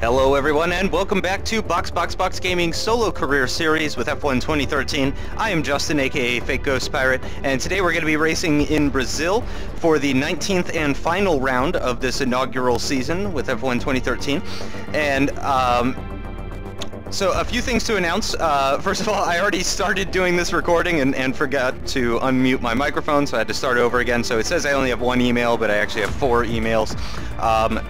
Hello everyone and welcome back to Box Gaming Solo Career Series with F1 2013. I am Justin, aka Fake Ghost Pirate, and today we're going to be racing in Brazil for the 19th and final round of this inaugural season with F1 2013. And so a few things to announce. First of all, I already started doing this recording and forgot to unmute my microphone, so I had to start over again. So it says I only have one email, but I actually have 4 emails.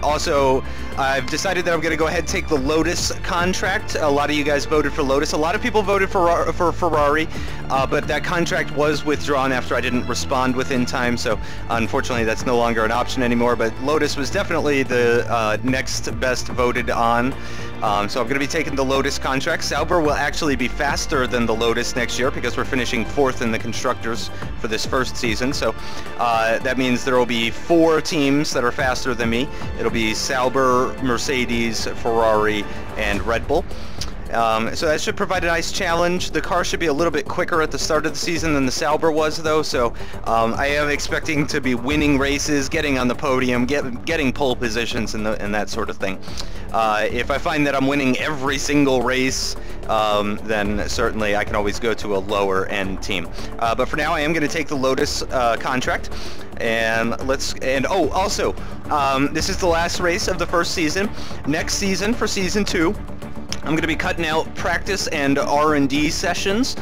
Also, I've decided that I'm going to go ahead and take the Lotus contract. A lot of you guys voted for Lotus. A lot of people voted for Ferrari, but that contract was withdrawn after I didn't respond within time, so unfortunately that's no longer an option anymore. But Lotus was definitely the next best voted on. So I'm going to be taking the Lotus contract. Sauber will actually be faster than the Lotus next year because we're finishing 4th in the Constructors for this first season. So that means there will be 4 teams that are faster than me. It'll be Sauber, Mercedes, Ferrari, and Red Bull. So that should provide a nice challenge. The car should be a little bit quicker at the start of the season than the Sauber was, though, so I am expecting to be winning races, getting on the podium, getting pole positions, and that sort of thing. If I find that I'm winning every single race, then certainly I can always go to a lower-end team. But for now, I am going to take the Lotus contract. And also, this is the last race of the first season. Next season, for Season 2, I'm going to be cutting out practice and R&D sessions,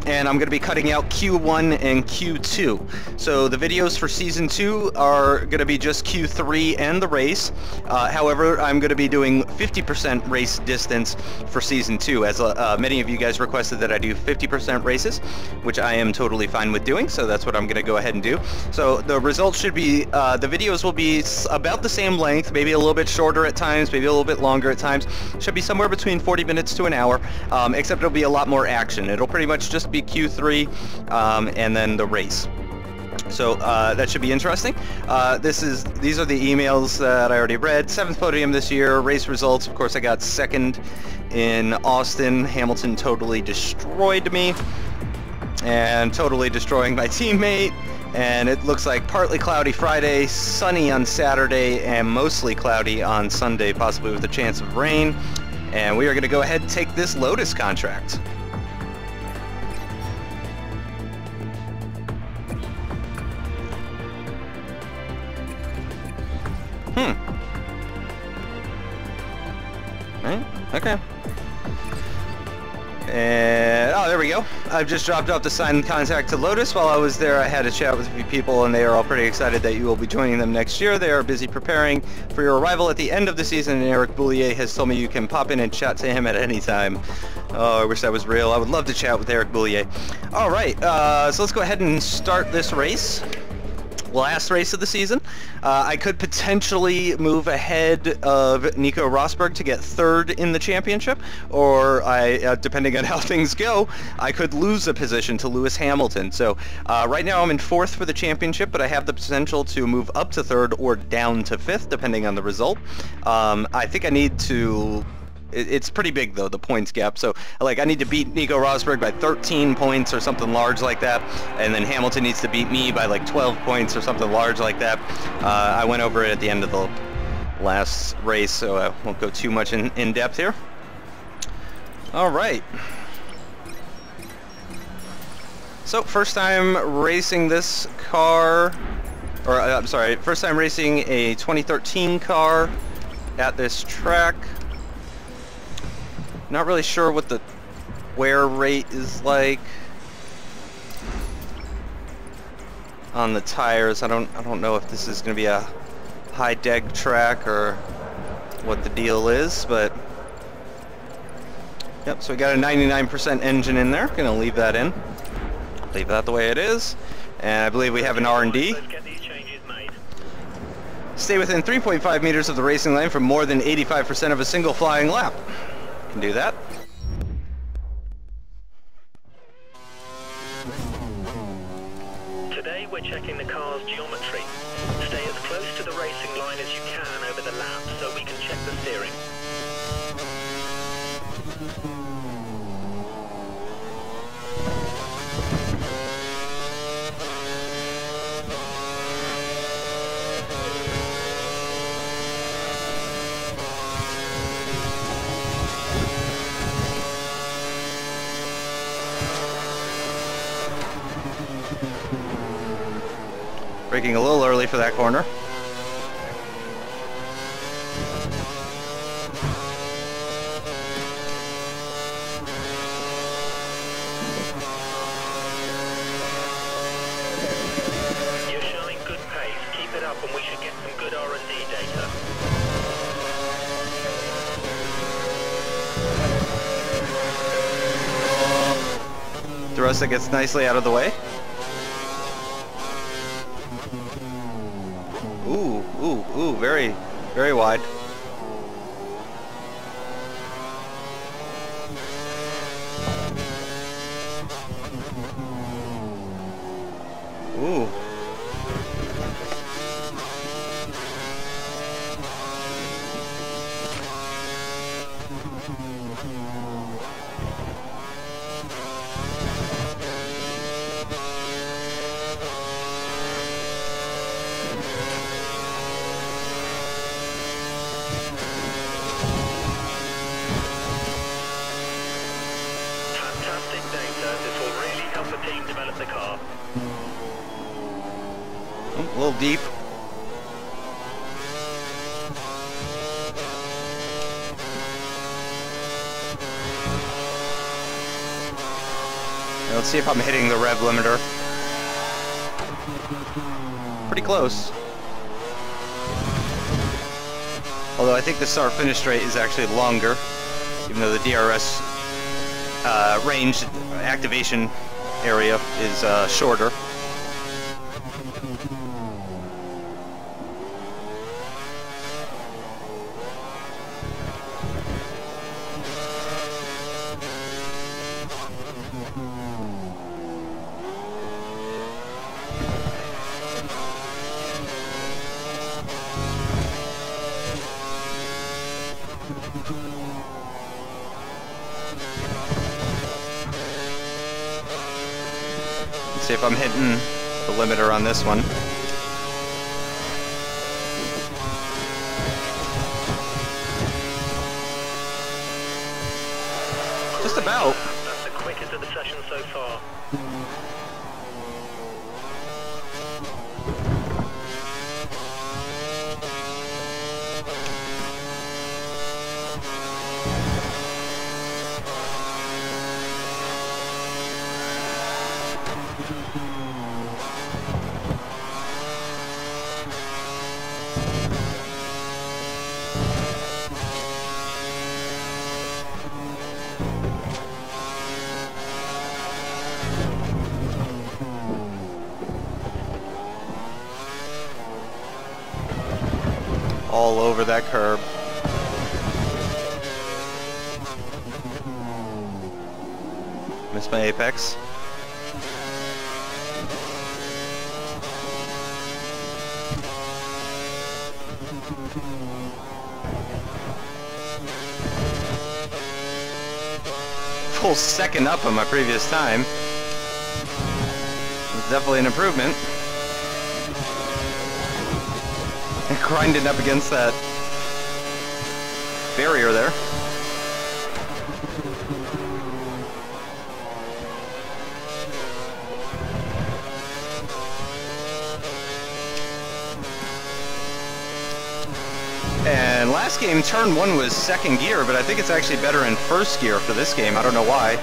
and I'm going to be cutting out Q1 and Q2. So the videos for Season 2 are going to be just Q3 and the race. However, I'm going to be doing 50% race distance for Season 2, as many of you guys requested that I do 50% races, which I am totally fine with doing, so that's what I'm going to go ahead and do. So the results should be, the videos will be about the same length, maybe a little bit shorter at times, maybe a little bit longer at times. Should be somewhere between 40 minutes to an hour, except it'll be a lot more action. It'll pretty much just be Q3 and then the race. So that should be interesting. These are the emails that I already read. 7th podium this year. Race results, of course, I got 2nd in Austin. Hamilton totally destroyed me and totally destroying my teammate. And it looks like partly cloudy Friday, sunny on Saturday, and mostly cloudy on Sunday, possibly with a chance of rain. And we are going to go ahead and take this Lotus contract. Right? Okay. And, oh, there we go. I've just dropped off the signed contract to Lotus. While I was there, I had a chat with a few people, and they are all pretty excited that you will be joining them next year. They are busy preparing for your arrival at the end of the season, and Eric Boulier has told me you can pop in and chat to him at any time. Oh, I wish that was real. I would love to chat with Eric Boulier. All right, so let's go ahead and start this race. Last race of the season. I could potentially move ahead of Nico Rosberg to get 3rd in the championship, or depending on how things go, I could lose a position to Lewis Hamilton. So right now I'm in 4th for the championship, but I have the potential to move up to 3rd or down to 5th, depending on the result. I think I need to... It's pretty big, though, the points gap. So, like, I need to beat Nico Rosberg by 13 points or something large like that. And then Hamilton needs to beat me by, like, 12 points or something large like that. I went over it at the end of the last race, so I won't go too much in depth here. All right. So, first time racing this car, or, I'm sorry, first time racing a 2013 car at this track. Not really sure what the wear rate is like on the tires. I don't know if this is going to be a high deg track or what the deal is, but yep. So we got a 99% engine in there. Going to leave that in. Leave that the way it is, and I believe we have an R&D. Stay within 3.5 meters of the racing lane for more than 85% of a single flying lap. Can do that. Today we're checking the car's geometry. Stay as close to the racing line as you can over the lap so we can check the steering. Braking a little early for that corner. You're showing good pace. Keep it up and we should get some good R&D data. DeRosa gets nicely out of the way. Ooh, very, very wide. Ooh. Fantastic data. This will really help the team develop the car. A little deep. Let's see if I'm hitting the rev limiter. Pretty close. Although I think the start-finish straight is actually longer, even though the DRS range activation area is shorter. See if I'm hitting the limiter on this one. Just about. That's the quickest of the session so far. All over that curb. Missed my apex. Full second up on my previous time. It's definitely an improvement. Grinding up against that barrier there. And last game, turn 1 was second gear, but I think it's actually better in first gear for this game. I don't know why.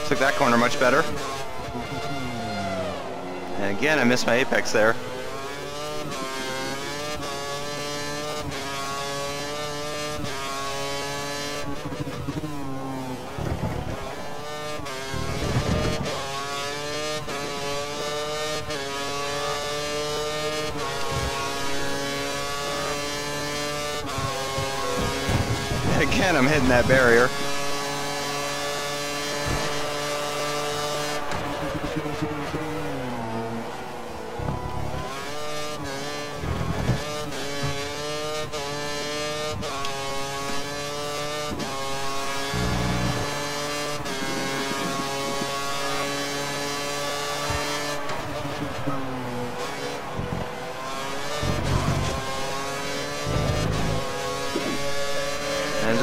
Took that corner much better. And again, I missed my apex there. Again, I'm hitting that barrier.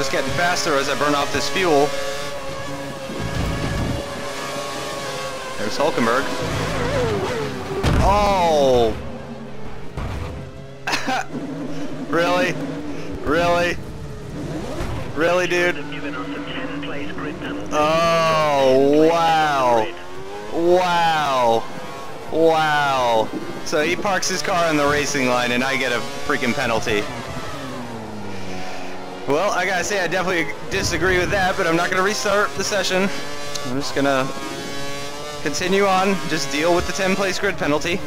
car's getting faster as I burn off this fuel. There's Hulkenberg. Oh! Really? Really? Really, dude? Oh, wow. Wow. Wow. So he parks his car on the racing line and I get a freaking penalty. Well, I gotta say I definitely disagree with that, but I'm not gonna restart the session. I'm just gonna continue on, just deal with the 10-place grid penalty,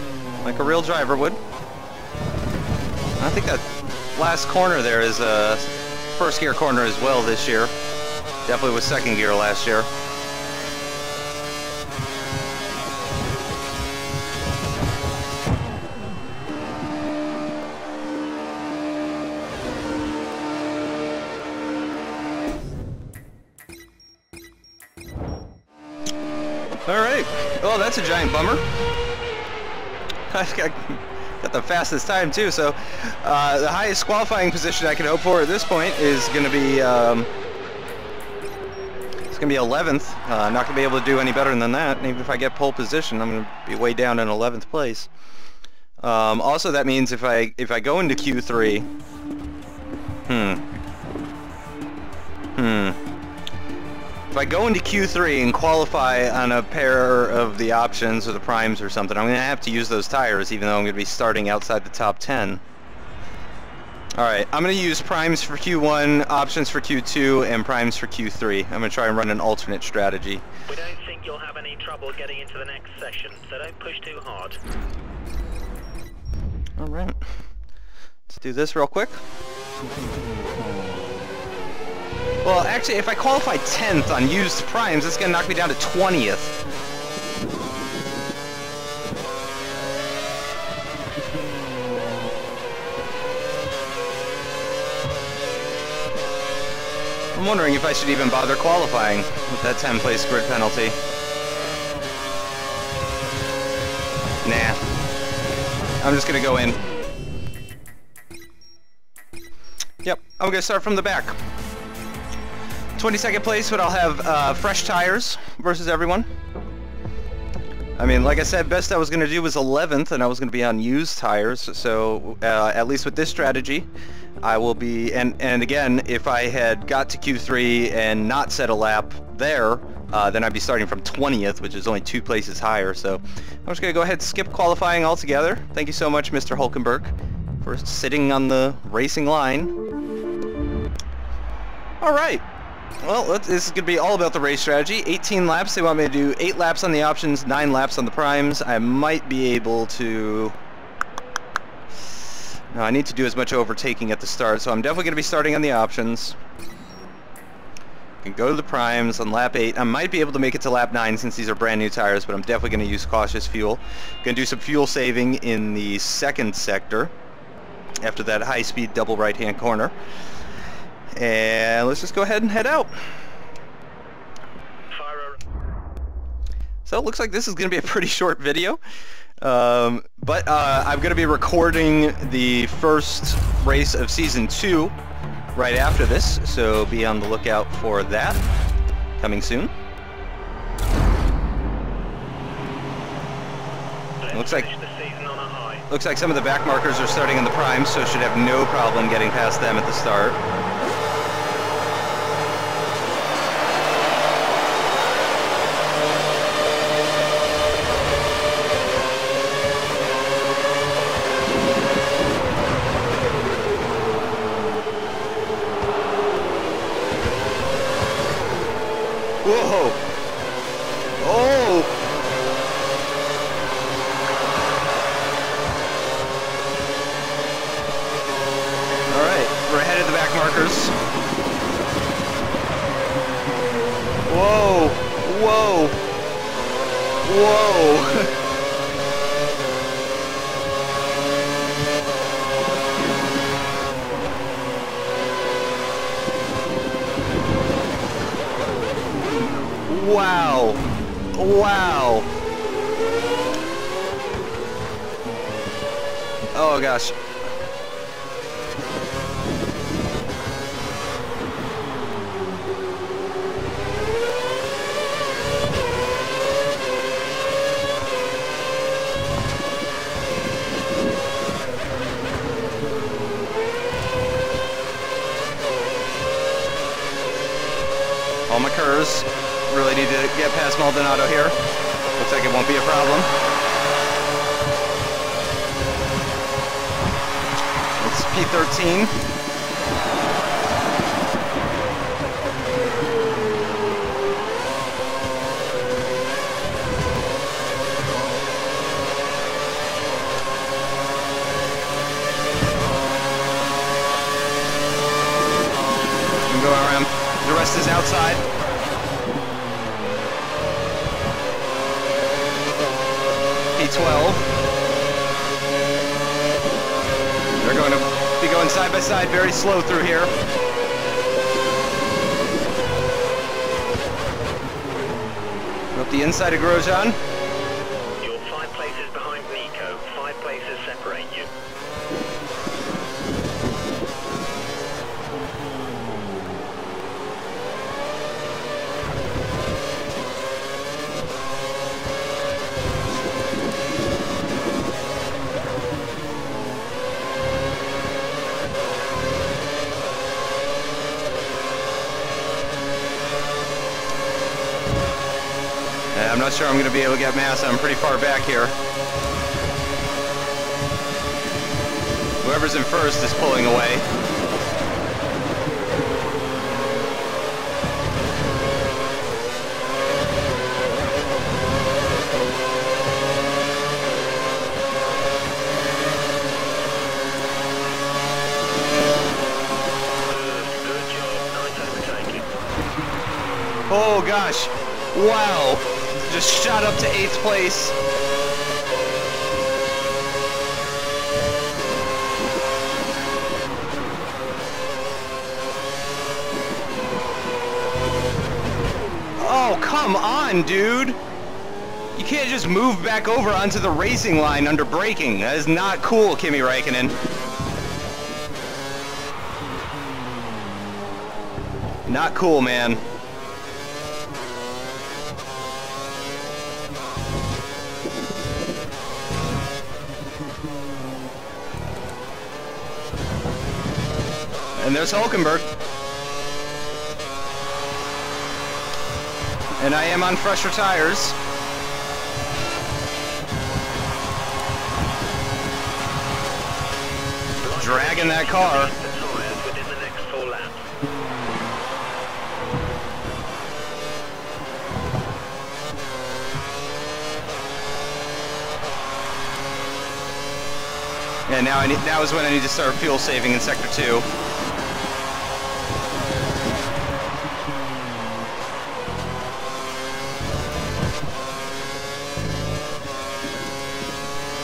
like a real driver would. I think that last corner there is a first gear corner as well this year. Definitely was second gear last year. Alright, well that's a giant bummer. I've got the fastest time too, so the highest qualifying position I can hope for at this point is going to be it's going to be 11th. Not going to be able to do any better than that. And even if I get pole position, I'm going to be way down in 11th place. Also, that means if I go into Q3, if I go into Q3 and qualify on a pair of the options or the primes or something, I'm going to have to use those tires even though I'm going to be starting outside the top 10. Alright, I'm going to use primes for Q1, options for Q2, and primes for Q3. I'm going to try and run an alternate strategy. We don't think you'll have any trouble getting into the next session, so don't push too hard. Alright, let's do this real quick. Well, actually, if I qualify 10th on used primes, that's going to knock me down to 20th. I'm wondering if I should even bother qualifying with that 10-place grid penalty. Nah. I'm just going to go in. Yep, I'm going to start from the back. 22nd place, but I'll have fresh tires versus everyone. I mean, like I said, best I was going to do was 11th, and I was going to be on used tires, so at least with this strategy, I will be, and again, if I had got to Q3 and not set a lap there, then I'd be starting from 20th, which is only 2 places higher, so I'm just going to go ahead and skip qualifying altogether. Thank you so much, Mr. Hulkenberg, for sitting on the racing line. Alright. Well, this is going to be all about the race strategy. 18 laps. They want me to do 8 laps on the options, 9 laps on the primes. I might be able to... No, I need to do as much overtaking at the start, so I'm definitely going to be starting on the options. I can go to the primes on lap 8. I might be able to make it to lap 9 since these are brand new tires, but I'm definitely going to use cautious fuel. Going to do some fuel saving in the second sector after that high-speed double right-hand corner. And let's just go ahead and head out. So it looks like this is going to be a pretty short video. But I'm going to be recording the first race of Season 2 right after this, so be on the lookout for that coming soon. Looks like some of the back markers are starting on the primes, so should have no problem getting past them at the start. Whoa! Oh! Alright, we're ahead of the back markers. Whoa! Whoa! Whoa! Wow! Wow! Oh gosh. get past Maldonado here. Looks like it won't be a problem. It's P13. Go around. The rest is outside. P12. They're going to be going side by side, very slow through here. Up the inside of Grosjean. You're 5 places behind Nico. 5 places separate you. I'm not sure I'm going to be able to get Massa. I'm pretty far back here. Whoever's in first is pulling away. Good job. Nice overtaking. Oh gosh. Wow. Just shot up to 8th place. Oh, come on, dude. You can't just move back over onto the racing line under braking. That is not cool, Kimi Räikkönen. Not cool, man. And there's Hulkenberg. And I am on fresher tires. Dragging that car. Within the next 4 laps. And now is when I need to start fuel saving in sector 2.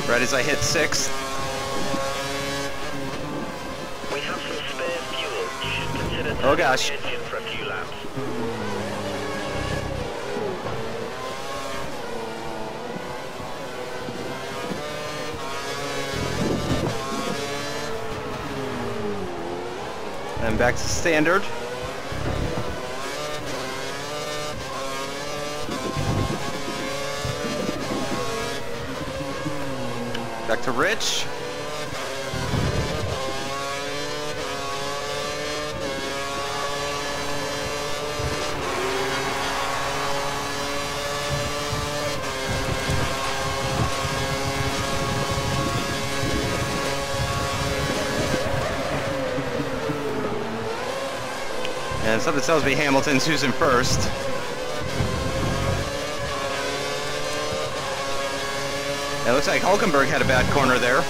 Right as I hit 6th. We have some spare fuel. You should consider Oh gosh. the engine for a few laps. And back to standard. Back to Rich. And something tells me Hamilton's who's in first. It looks like Hulkenberg had a bad corner there.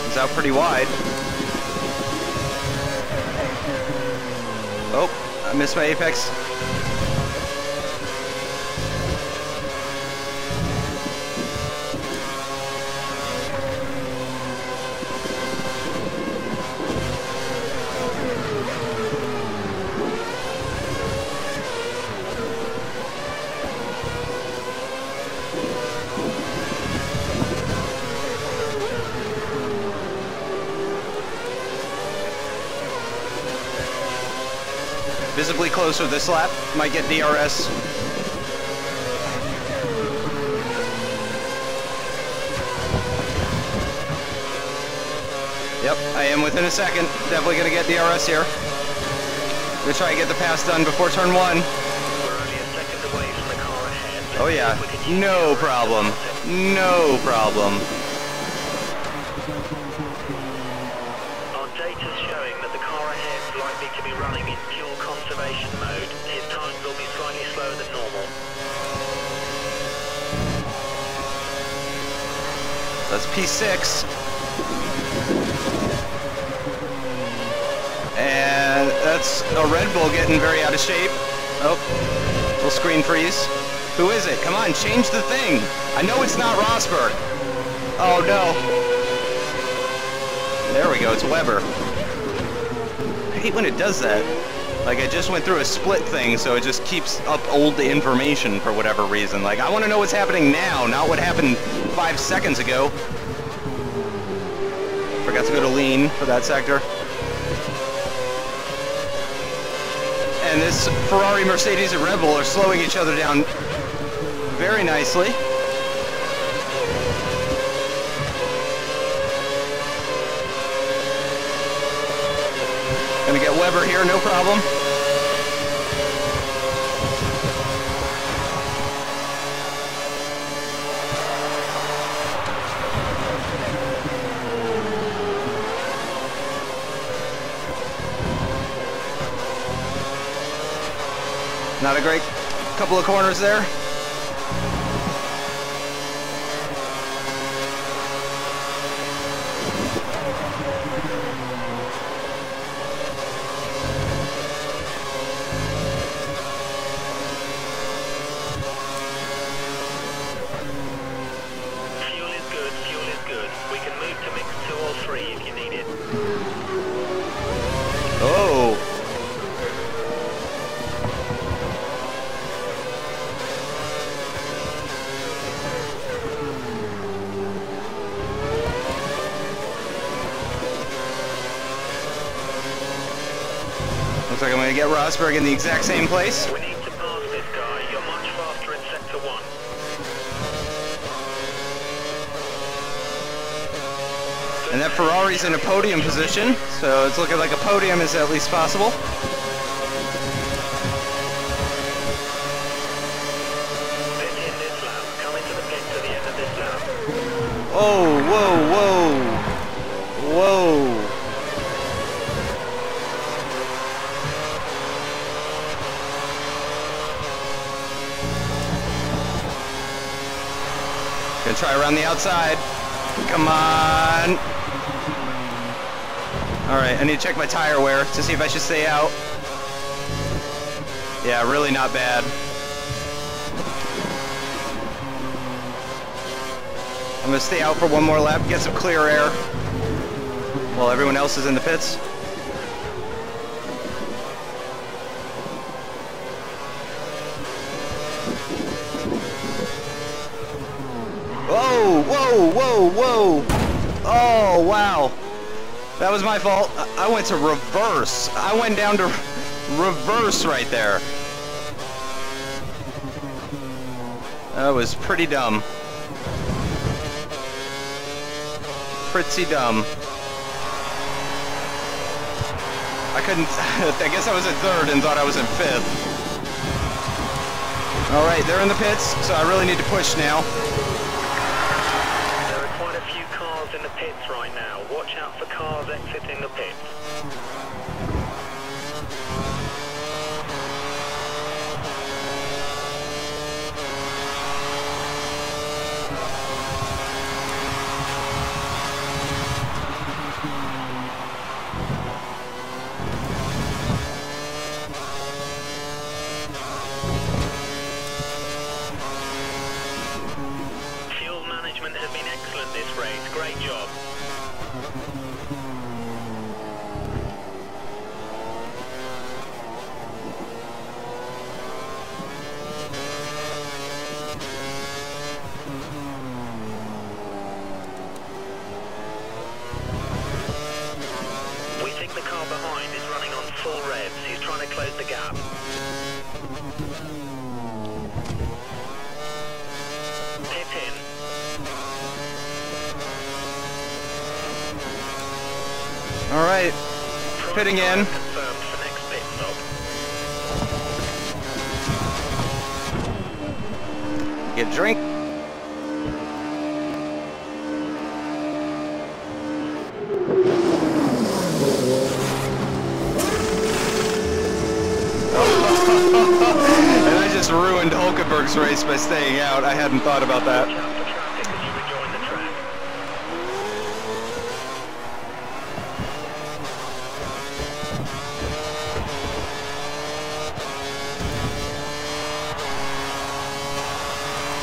He's out pretty wide. Oh, I missed my apex. Visibly closer this lap, might get DRS. Yep, I am within a second. Definitely gonna get DRS here. Gonna try to get the pass done before turn 1. We're only a second Oh yeah, no problem. No problem. Our data's showing that the car ahead is likely to be running in fuel conservation mode. His times will be slightly slower than normal. That's P6. And that's a Red Bull getting very out of shape. Oh, little screen freeze. Who is it? Come on, change the thing. I know it's not Rosberg. Oh no. There we go, it's Weber. I hate when it does that. Like, I just went through a split thing, so it just keeps up old information for whatever reason. Like, I want to know what's happening now, not what happened 5 seconds ago. Forgot to go to lean for that sector. And this Ferrari, Mercedes, and Red Bull are slowing each other down very nicely. Gonna get Weber here, no problem. Not a great couple of corners there. Fuel is good, fuel is good. We can move to mix 2 or 3 if you need it. Oh. Looks like I'm going to get Rosberg in the exact same place. We need to pass this guy. You're much faster in sector 1. And that Ferrari's in a podium position, so it's looking like a podium is at least possible. Pit in this lap. Come into the pit to the end of this lap. Oh, whoa, whoa. Whoa. Gonna try around the outside. Come on. Alright, I need to check my tire wear to see if I should stay out. Yeah, really not bad. I'm gonna stay out for one more lap, get some clear air while everyone else is in the pits. Whoa, whoa, whoa, whoa. Oh, wow. That was my fault. I went to reverse. I went down to reverse right there. That was pretty dumb. Pretty dumb. I couldn't, I guess I was in 3rd and thought I was in 5th. Alright, they're in the pits, so I really need to push now. Quite a few cars in the pits right now. Watch out for cars exiting the pits. Fuel management has been excellent this race. Great job. We think the car behind is running on full revs. He's trying to close the gap. Pit in. All right, pitting in. Confirmed for next pit stop. Get a drink. And I just ruined Hulkenberg's race by staying out. I hadn't thought about that.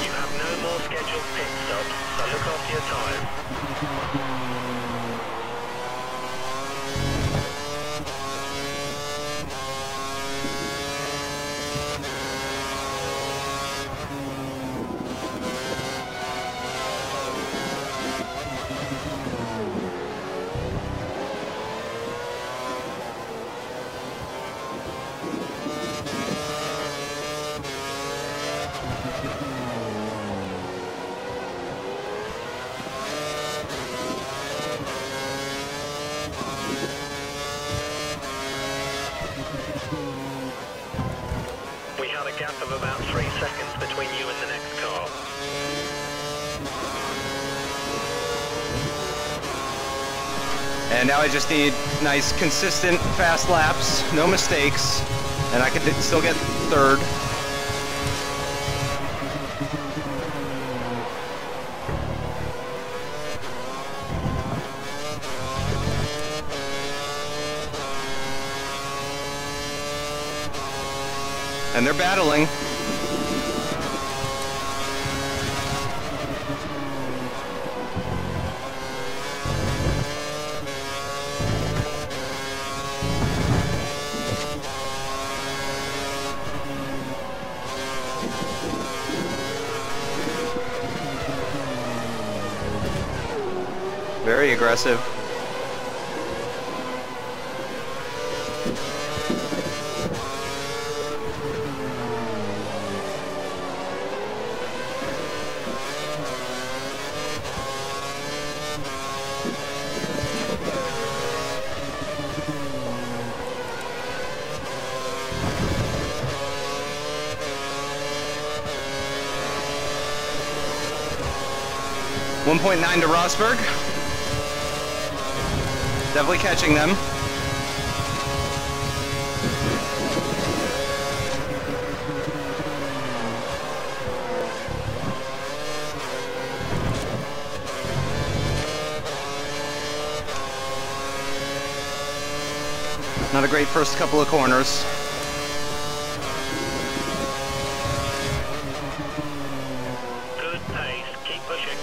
You have no more scheduled pit stops, so look after your tyres. We had a gap of about 3 seconds between you and the next car. And now I just need nice, consistent, fast laps, no mistakes, and I can still get third. And they're battling. Very aggressive. .9 to Rosberg. Definitely catching them. Not a great first couple of corners. Good pace, keep pushing.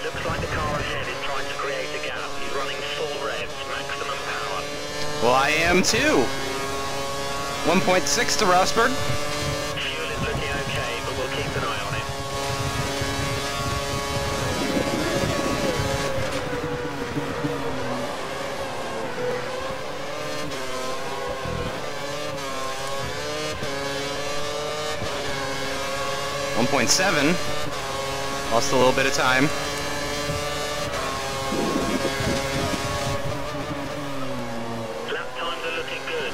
Looks like the car ahead is trying to create a gap. He's running full revs, maximum power. Well, I am too. 1.6 to Rosberg. Fuel is looking okay, but we'll keep an eye on it. .7. Lost a little bit of time. Lap times are looking good.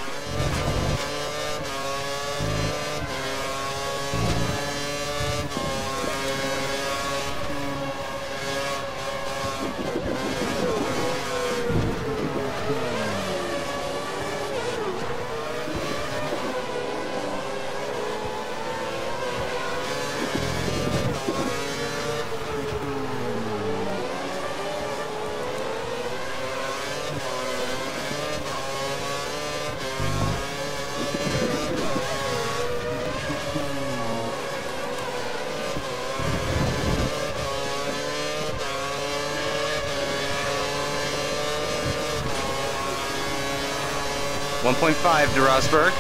1.5 to Rosberg.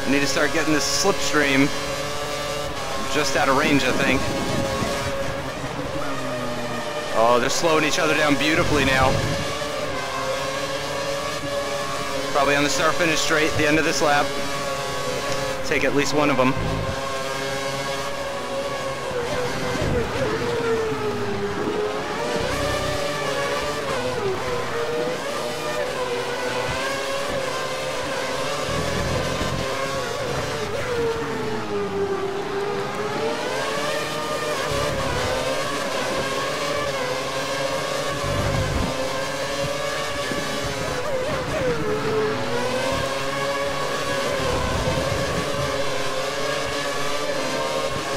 I need to start getting this slipstream. I'm just out of range, I think. Oh, they're slowing each other down beautifully now. Probably on the start-finish straight at the end of this lap. Take at least one of them.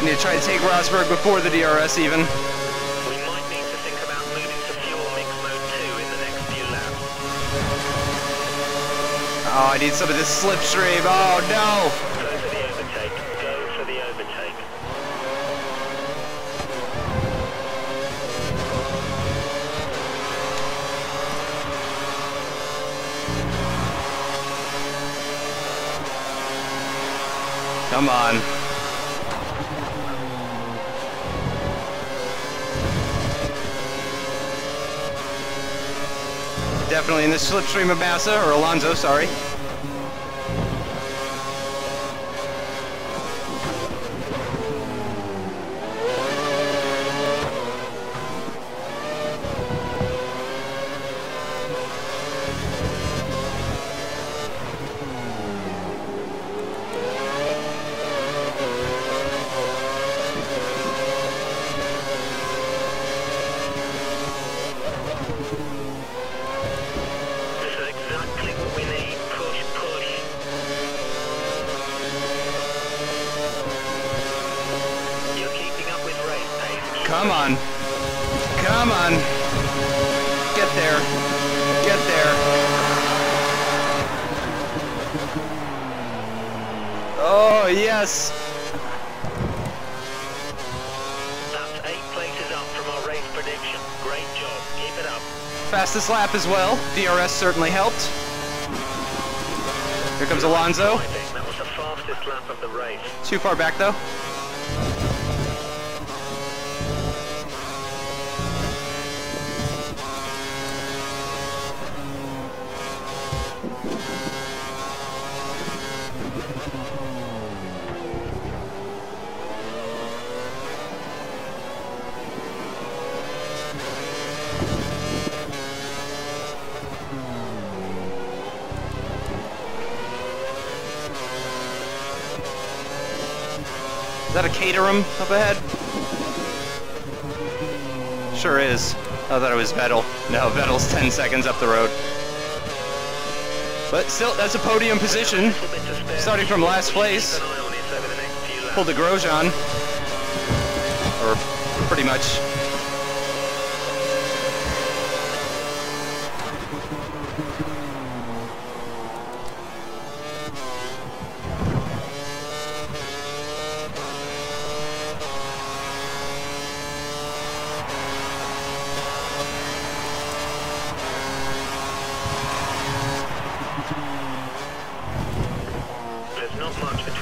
Need to try to take Rosberg before the DRS even. We might need to think about moving to fuel mix mode 2 in the next few laps. Oh, I need some of this slipstream. Oh no! Go for the overtake. Go for the overtake. Come on. Definitely in the slipstream of Massa, or Alonso, sorry. Come on. Come on. Get there. Get there. Oh, yes. That's 8 places up from our race prediction. Great job. Keep it up. Fastest lap as well. DRS certainly helped. Here comes Alonso. I think that was the fastest lap of the race. Too far back though. Is that a Caterham up ahead? Sure is. I thought it was Vettel. No, Vettel's 10 seconds up the road. But still, that's a podium position. Starting from last place. Pulled a Grosjean. Or pretty much.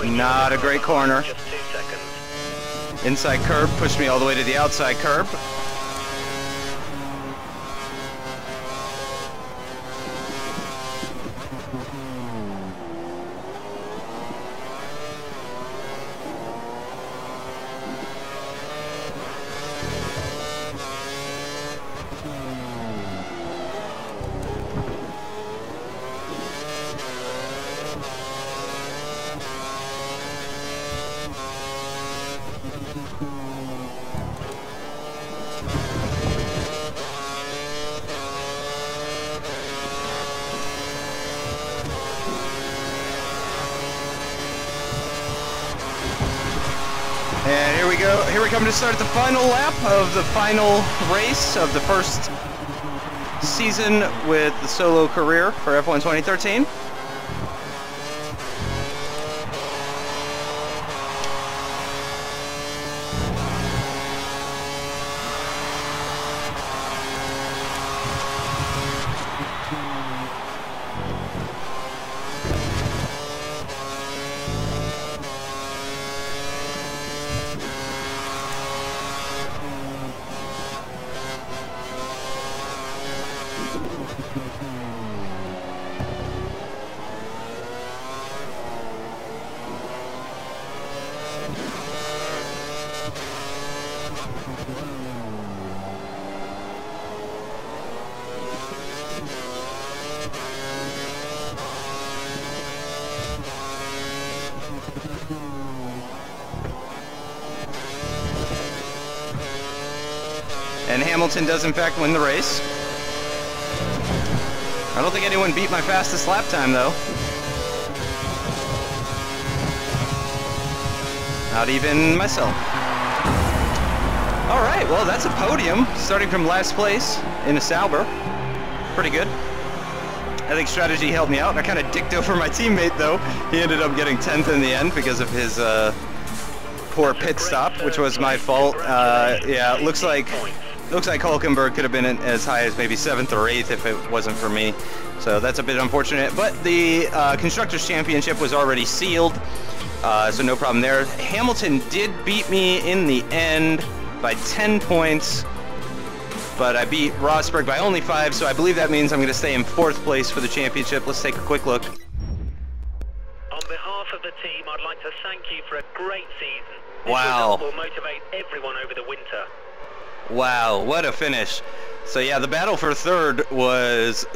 Not a great corner. Just 2 seconds. Inside curb pushed me all the way to the outside curb. And here we go. Here we come to start the final lap of the final race of the first season with the solo career for F1 2013. And Hamilton does in fact win the race. I don't think anyone beat my fastest lap time though. Not even myself. Alright, well that's a podium, starting from last place in a Sauber. Pretty good. I think strategy helped me out. I kind of dicked over my teammate though. He ended up getting 10th in the end because of his poor pit stop, which was my fault. Yeah, it looks like Hulkenberg could have been as high as maybe 7th or 8th if it wasn't for me. So that's a bit unfortunate. But the Constructors' Championship was already sealed, so no problem there. Hamilton did beat me in the end by 10 points, but I beat Rosberg by only 5, so I believe that means I'm going to stay in 4th place for the championship. Let's take a quick look. On behalf of the team, I'd like to thank you for a great season. Wow. This result will motivate everyone over the winter. Wow, what a finish. So yeah, the battle for 3rd was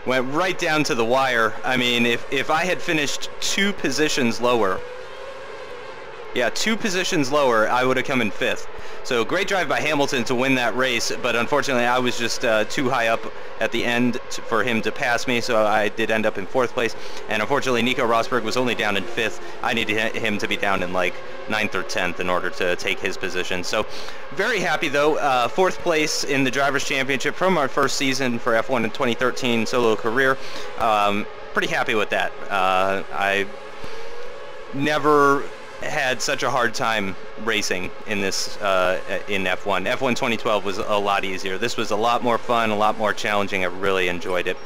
went right down to the wire. I mean, if I had finished 2 positions lower, yeah, 2 positions lower, I would have come in 5th. So great drive by Hamilton to win that race, but unfortunately I was just too high up at the end for him to pass me, so I did end up in 4th place. And unfortunately Nico Rosberg was only down in 5th. I needed him to be down in like 9th or 10th in order to take his position. So very happy though, 4th place in the Drivers' Championship from our first season for F1 in 2013 solo career. Pretty happy with that. I never had such a hard time racing in this in F1. F1 2012 was a lot easier. This was a lot more fun, a lot more challenging. I really enjoyed it.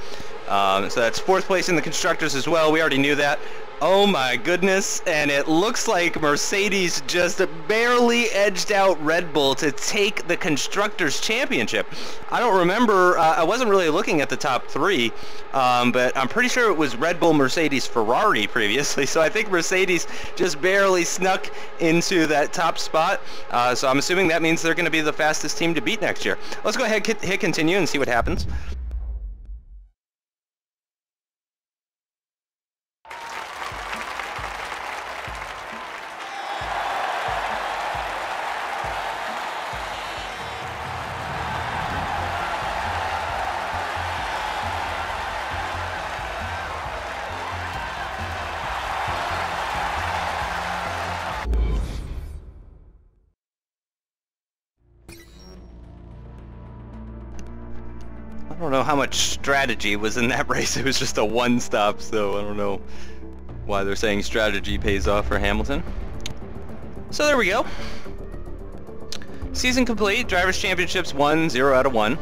So that's 4th place in the Constructors as well. We already knew that. Oh my goodness, and it looks like Mercedes just barely edged out Red Bull to take the Constructors' Championship. I don't remember, I wasn't really looking at the top 3, but I'm pretty sure it was Red Bull, Mercedes, Ferrari previously, so I think Mercedes just barely snuck into that top spot, so I'm assuming that means they're going to be the fastest team to beat next year. Let's go ahead and hit continue and see what happens. I don't know how much strategy was in that race. It was just a one stop, so I don't know why they're saying strategy pays off for Hamilton. So there we go. Season complete. Drivers' Championships 1, 0 out of 1.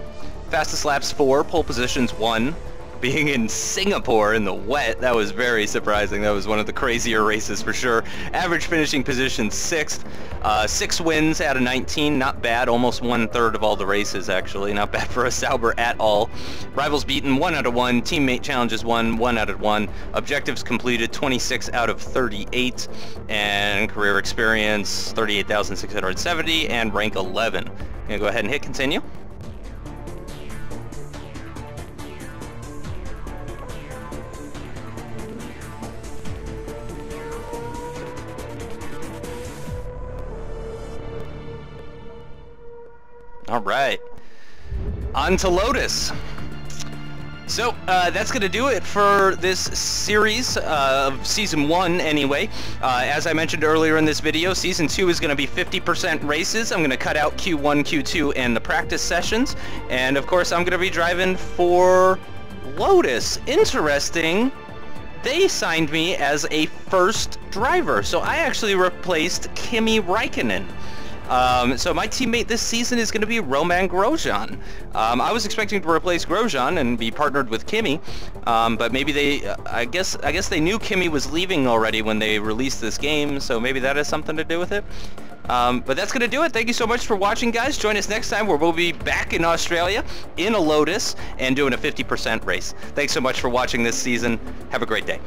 Fastest laps 4, pole positions 1. Being in Singapore in the wet, that was very surprising. That was one of the crazier races for sure. Average finishing position 6th. 6 wins out of 19, not bad. Almost 1/3 of all the races, actually. Not bad for a Sauber at all. Rivals beaten 1 out of 1. Teammate challenges 1 out of 1. Objectives completed 26 out of 38. And career experience 38,670 and rank 11. I'm gonna go ahead and hit continue. All right, on to Lotus. So that's going to do it for this series of Season 1 anyway. As I mentioned earlier in this video, Season 2 is going to be 50% races. I'm going to cut out Q1, Q2, and the practice sessions. And of course, I'm going to be driving for Lotus. Interesting. They signed me as a first driver. So I actually replaced Kimi Räikkönen. So my teammate this season is going to be Roman Grosjean. I was expecting to replace Grosjean and be partnered with Kimi, but maybe they, I guess they knew Kimi was leaving already when they released this game, so maybe that has something to do with it. But that's going to do it. Thank you so much for watching, guys. Join us next time where we'll be back in Australia in a Lotus and doing a 50% race. Thanks so much for watching this season. Have a great day.